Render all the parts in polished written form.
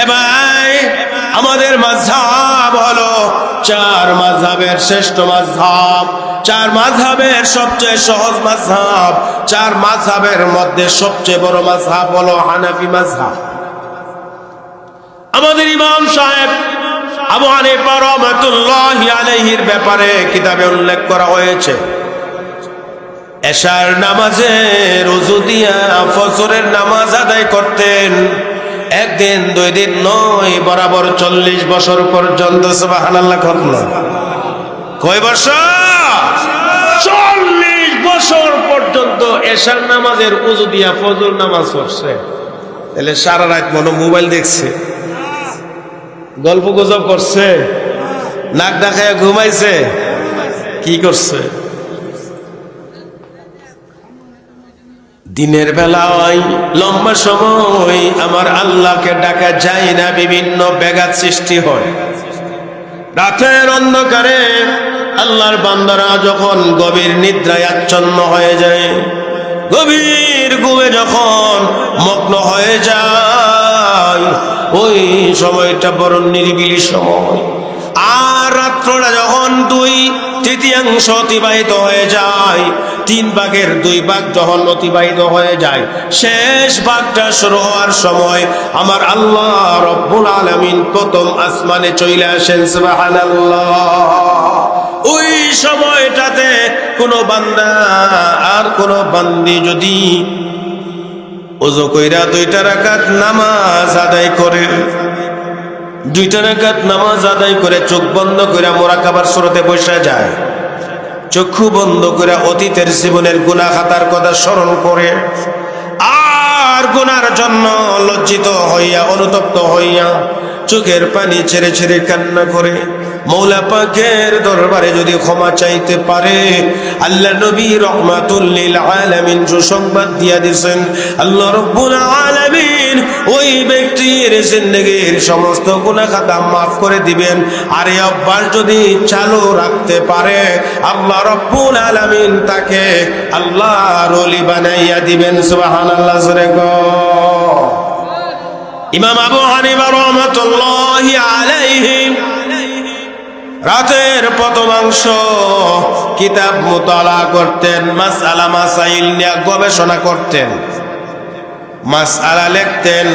এবার আমাদের মাযহাব হলো চার মাযহাবের শ্রেষ্ঠ মাযহাব, চার মাযহাবের সবচেয়ে সহজ মাযহাব, চার মাযহাবের মধ্যে সবচেয়ে বড় মাযহাব হলো হানাফি মাযহাব। আমাদের ইমাম সাহেব আবু হানিফা রাহমাতুল্লাহি আলাইহির ব্যাপারে কিতাবে উল্লেখ করা হয়েছে, এশার নামাজে ওযু দিয়া ফজরের নামাজ আদায় করতেন, একদিন দুই দিন নয়, বরাবর 40 বছর পর্যন্ত। সুবহানাল্লাহ। কয় বছর? 40 বছর পর্যন্ত এশার নামাজের ওযু দিয়া ফজর নামাজ পড়ছে। তাহলে সারা রাত মনে মোবাইল দেখছে, গল্প গুজব করছে, নাক ডাকায় ঘুমাইছে, কি করছে? দিনের বেলায় লম্বা সময় আমার আল্লাহকে ডাকা যায় না, বিভিন্ন ব্যাঘাত সৃষ্টি হয়। রাতের অন্ধকারে আল্লাহর বান্দারা যখন গভীর নিদ্রায় আচ্ছন্ন হয়ে যায়, গভীর ঘুমে যখন মগ্ন হয়ে যায়, ওই সময়টা বড় নিরিবিলি সময়। আর রাত্রটা যখন 2/3 অতিবাহিত হয়ে যায়, 3 ভাগের 2 ভাগ যখন অতিবাহিত হয়ে যায়, শেষ ভাগটা শুরু হওয়ার সময় আমার আল্লাহ রব্বুল আলামিন প্রথম আসমানে চলে আসেন। সুবহানাল্লাহ। ওই সময়টাতে কোনো বান্দা আর কোনো বান্দি যদি ওযু কইরা 2টা রাকাত নামাজ আদায় করে, 2টা রাকাত নামাজ আদায় করে চোখ বন্ধ করে মুরাকাবার সুরতে বসে যায়, চক্ষু বন্ধ করে অতীতের জীবনের গুনাহ খাতার কথা স্মরণ করে আর গুনার জন্য লজ্জিত হইয়া অনুতপ্ত হইয়া চোখের পানি ছেড়ে ছেড়ে কান্না করে মৌলা পাকের দরবারে যদি ক্ষমা চাইতে পারে, আল্লাহ নবী রাহমাতুল লিল আলামিন সুসংবাদ দিয়া দিয়েছেন, আল্লাহ রাব্বুল আলামিন ওই ব্যক্তির জিন্দেগীর সমস্ত গুনাহ খাতা মাফ করে দিবেন। আর এই অভ্যাস যদি চালু রাখতে পারে, আল্লাহ রাব্বুল আলামিন তাকে আল্লাহর ওলি বানাইয়া দিবেন। সুবহানাল্লাহ। ইমাম আবু হানিফা রাহমাতুল্লাহি আলাইহি রাতের প্রথমাংশ কিতাব মুতালা করতেন, মাসআলা মাসাইল নিয়ে গবেষণা করতেন, মাসআলা লিখতেন।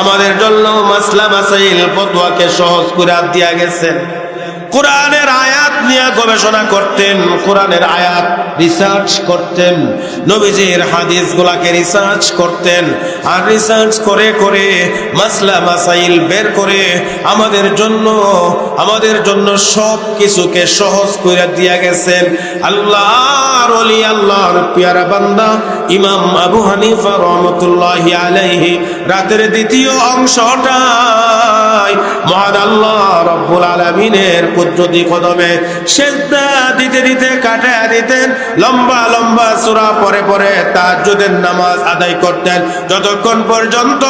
আমাদের জন্য মাসলা মাসাইল ফতোয়াকে সহজ করে দিয়া গেছেন। কোরআনের আয়াত নিয়ে গবেষণা করতেন, কোরআনের আয়াত রিসার্চ করতেন, নবীজির হাদিসগুলোকে রিসার্চ করতেন। আর রিসার্চ করে করে মাসলা মাসাইল বের করে আমাদের জন্য সব কিছুকে সহজ করে দিয়া গেছেন আল্লাহর ওলি, আল্লাহর পিয়ারা বান্দা ইমাম আবু হানিফা রাহমাতুল্লাহি আলাইহি। রাতের দ্বিতীয় অংশটায় মহান আল্লাহ রাব্বুল আলামিনের কুদরতি কদমে সিজদা দিতে দিতে কাটায়া দিতেন। লম্বা লম্বা সূরা পড়ে পড়ে তাহাজ্জুদের নামাজ আদায় করতেন। যতক্ষণ পর্যন্ত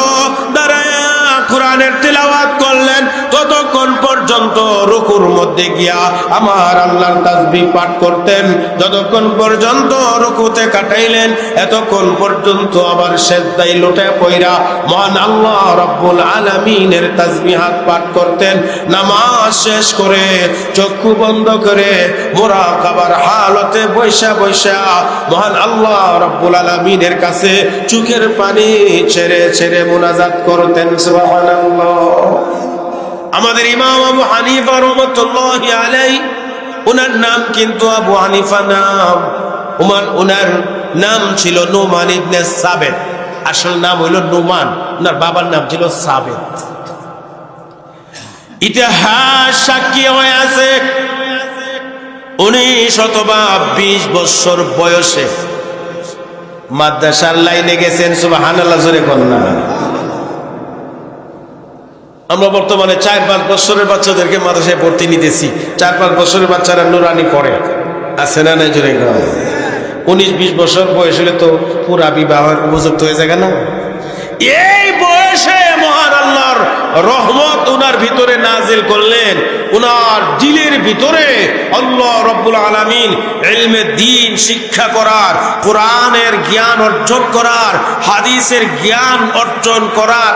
দাঁড়ায়া কোরআনের তিলাওয়াত করলেন, ততক্ষণ পর্যন্ত রুকুর মধ্যে গিয়া আমার আল্লাহর তাসবিহ পাঠ করতেন। যতক্ষণ পর্যন্ত রুকুতে কাটাইলেন, এতক্ষণ পর্যন্ত আবার সিজদায় লুটে পইরা মহান আল্লাহ রাব্বুল আলামিনের তাসবিহাত পাঠ করতেন। নামাজ শেষ করে চক্ষু বন্ধ করে মুরাকাবার হালতে বৈশা বৈশা মহান আল্লাহ রাব্বুল আলামিনের কাছে চোখের পানি ছেড়ে ছেড়ে মুনাজাত করতেন। সুবহানাল্লাহ। আমাদের ইমাম আবু হানিফা রাহমাতুল্লাহি আলাইহি, ওনার নাম কিন্তু আবু হানিফা নাম, ওনার নাম ছিল নুমান ইবনে সাবেত। আসল নাম হইল নুমান, ওনার বাবার নাম ছিল সাবেত। ইতিহাস সাক্ষী হয়ে আছে 19 অথবা 20 বছর বয়সে মাদ্রাসার লাইনে গেছেন। সুবহানাল্লাহ। জোরে কন্যা। আমরা বর্তমানে 4-5 বছরের বাচ্চাদেরকে মাদ্রাসায় ভর্তি নিতেছি। 4-5 বছরের বাচ্চারা নুরানি পড়ে, আছে না নাই? জোরে কন্যা। 19-20 বছর বয়স হলে তো পুরা বিবাহের উপযুক্ত হয়ে যায় না? এই বয়সে মহান আল্লাহর রহমত উনার ভিতরে নাজিল করলেন। উনার দিলের ভিতরে আল্লাহ রাব্বুল আলামিন ইলমে দ্বীন শিক্ষা করার, কোরআনের জ্ঞান অর্জন করার, হাদিসের জ্ঞান অর্জন করার